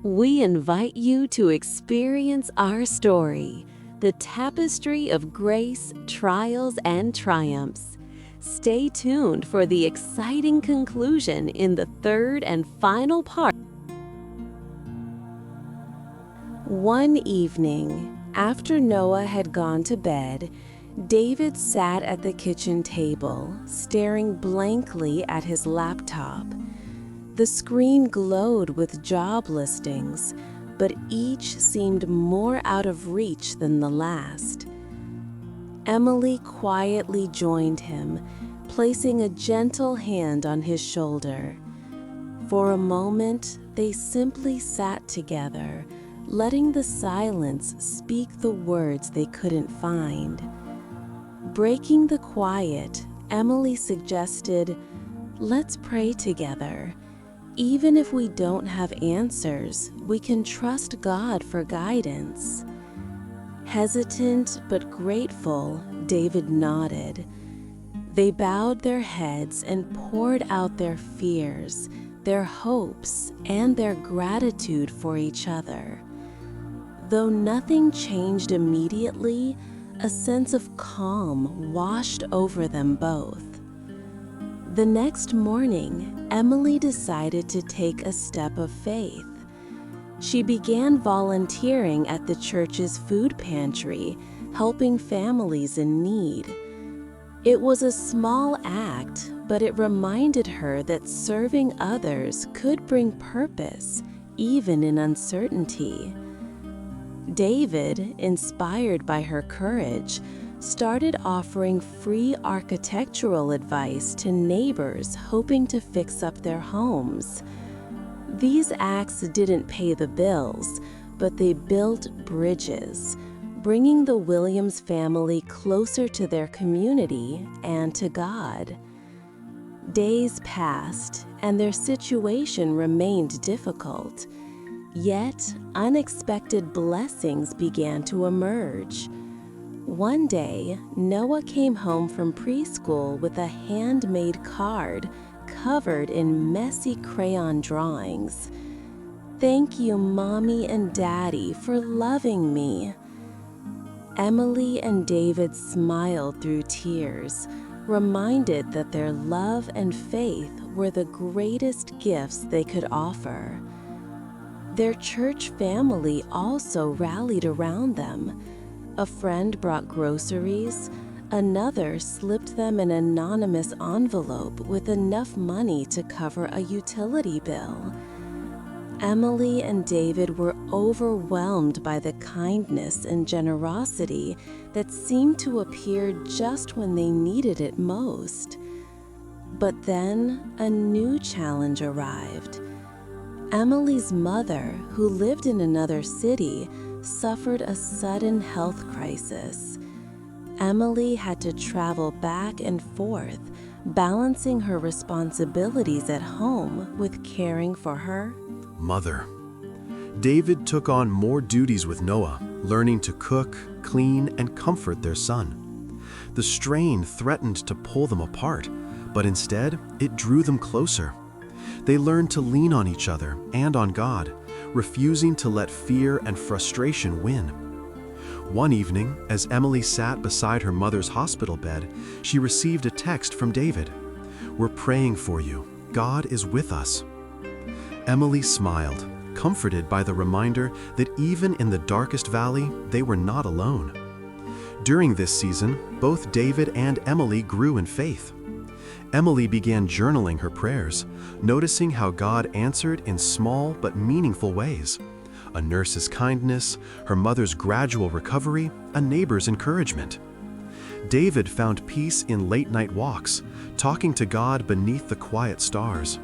We invite you to experience our story, the tapestry of grace, trials, and triumphs. Stay tuned for the exciting conclusion in the third and final part. One evening, after Noah had gone to bed, David sat at the kitchen table, staring blankly at his laptop. The screen glowed with job listings, but each seemed more out of reach than the last. Emily quietly joined him, placing a gentle hand on his shoulder. For a moment, they simply sat together, letting the silence speak the words they couldn't find. Breaking the quiet, Emily suggested, "Let's pray together. Even if we don't have answers, we can trust God for guidance." Hesitant but grateful, David nodded. They bowed their heads and poured out their fears, their hopes, and their gratitude for each other. Though nothing changed immediately, a sense of calm washed over them both. The next morning, Emily decided to take a step of faith. She began volunteering at the church's food pantry, helping families in need. It was a small act, but it reminded her that serving others could bring purpose, even in uncertainty. David, inspired by her courage, started offering free architectural advice to neighbors hoping to fix up their homes. These acts didn't pay the bills, but they built bridges, bringing the Williams family closer to their community and to God. Days passed, and their situation remained difficult. Yet, unexpected blessings began to emerge. One day, Noah came home from preschool with a handmade card covered in messy crayon drawings. "Thank you, Mommy and Daddy, for loving me." Emily and David smiled through tears, reminded that their love and faith were the greatest gifts they could offer. Their church family also rallied around them. A friend brought groceries, another slipped them an anonymous envelope with enough money to cover a utility bill. Emily and David were overwhelmed by the kindness and generosity that seemed to appear just when they needed it most. But then a new challenge arrived. Emily's mother, who lived in another city, suffered a sudden health crisis. Emily had to travel back and forth, balancing her responsibilities at home with caring for her mother. David took on more duties with Noah, learning to cook, clean, and comfort their son. The strain threatened to pull them apart, but instead, it drew them closer. They learned to lean on each other and on God, refusing to let fear and frustration win. One evening, as Emily sat beside her mother's hospital bed, she received a text from David. "We're praying for you. God is with us." Emily smiled, comforted by the reminder that even in the darkest valley, they were not alone. During this season, both David and Emily grew in faith. Emily began journaling her prayers, noticing how God answered in small but meaningful ways. A nurse's kindness, her mother's gradual recovery, a neighbor's encouragement. David found peace in late-night walks, talking to God beneath the quiet stars.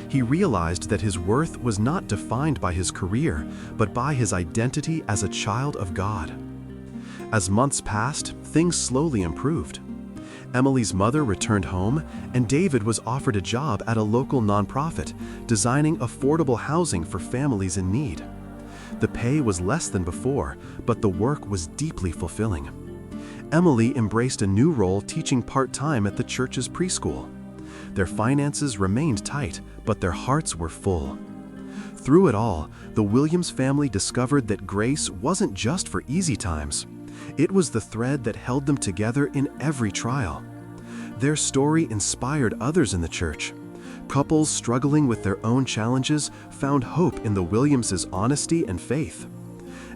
He realized that his worth was not defined by his career, but by his identity as a child of God. As months passed, things slowly improved. Emily's mother returned home, and David was offered a job at a local nonprofit, designing affordable housing for families in need. The pay was less than before, but the work was deeply fulfilling. Emily embraced a new role teaching part-time at the church's preschool. Their finances remained tight, but their hearts were full. Through it all, the Williams family discovered that grace wasn't just for easy times. It was the thread that held them together in every trial. Their story inspired others in the church. Couples struggling with their own challenges found hope in the Williamses' honesty and faith.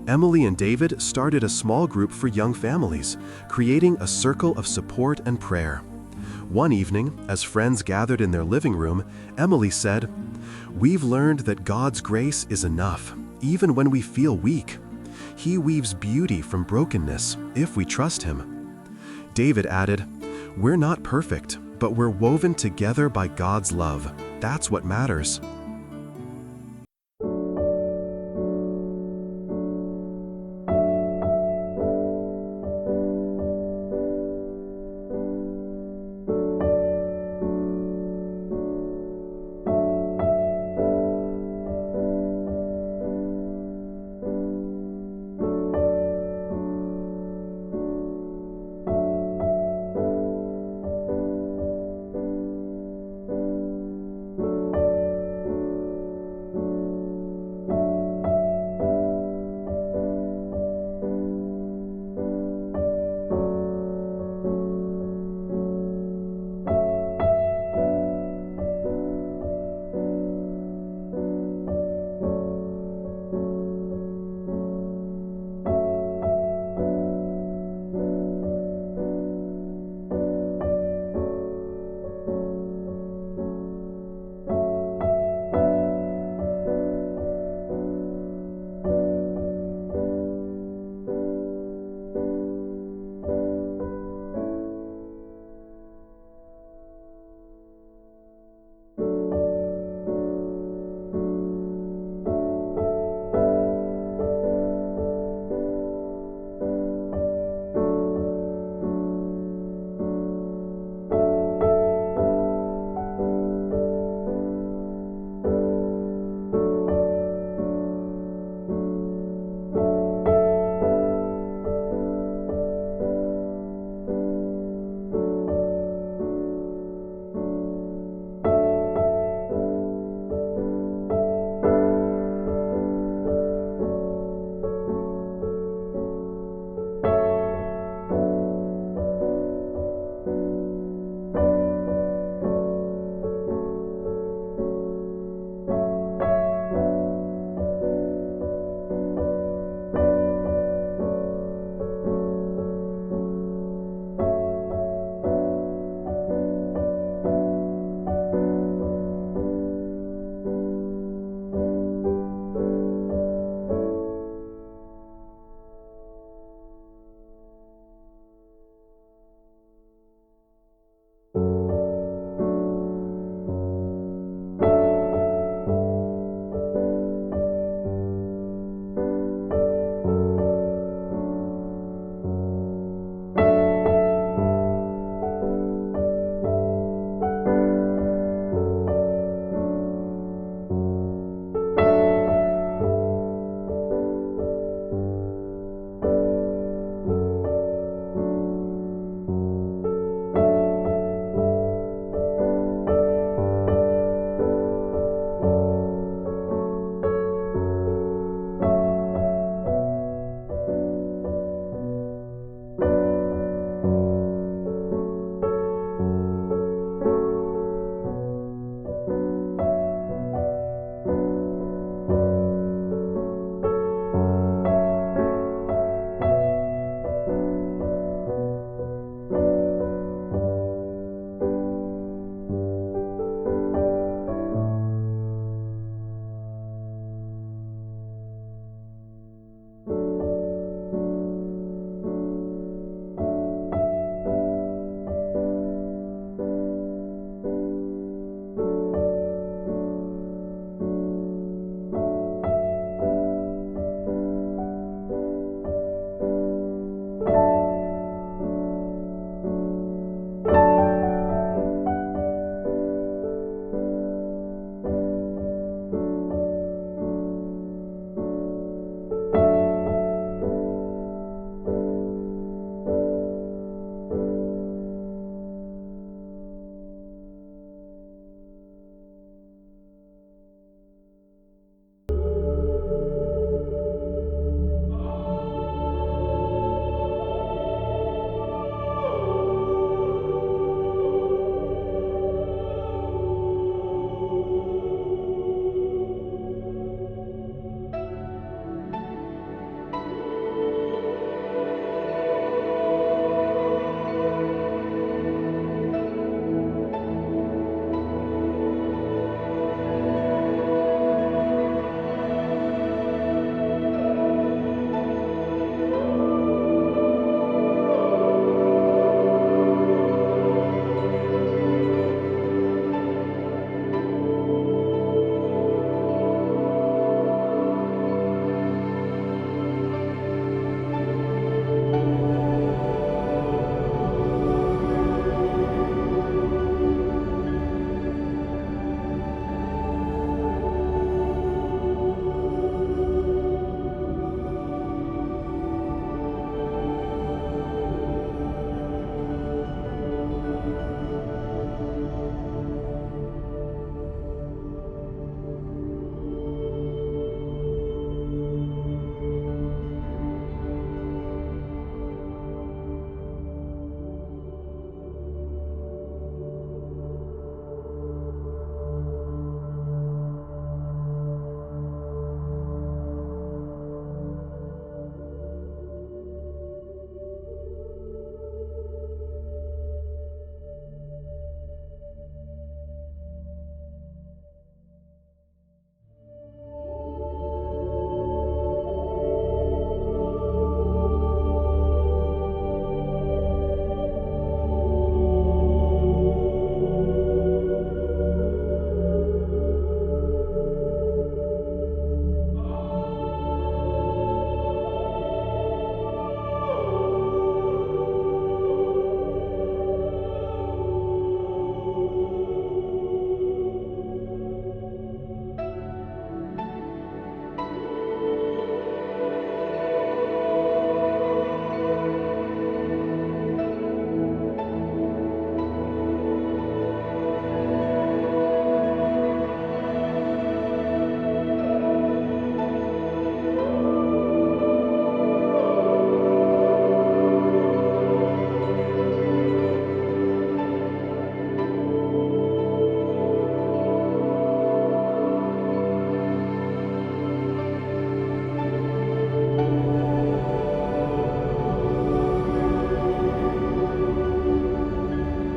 Emily and David started a small group for young families, creating a circle of support and prayer. One evening, as friends gathered in their living room, Emily said, "We've learned that God's grace is enough, even when we feel weak. He weaves beauty from brokenness if we trust Him." David added, "We're not perfect, but we're woven together by God's love. That's what matters."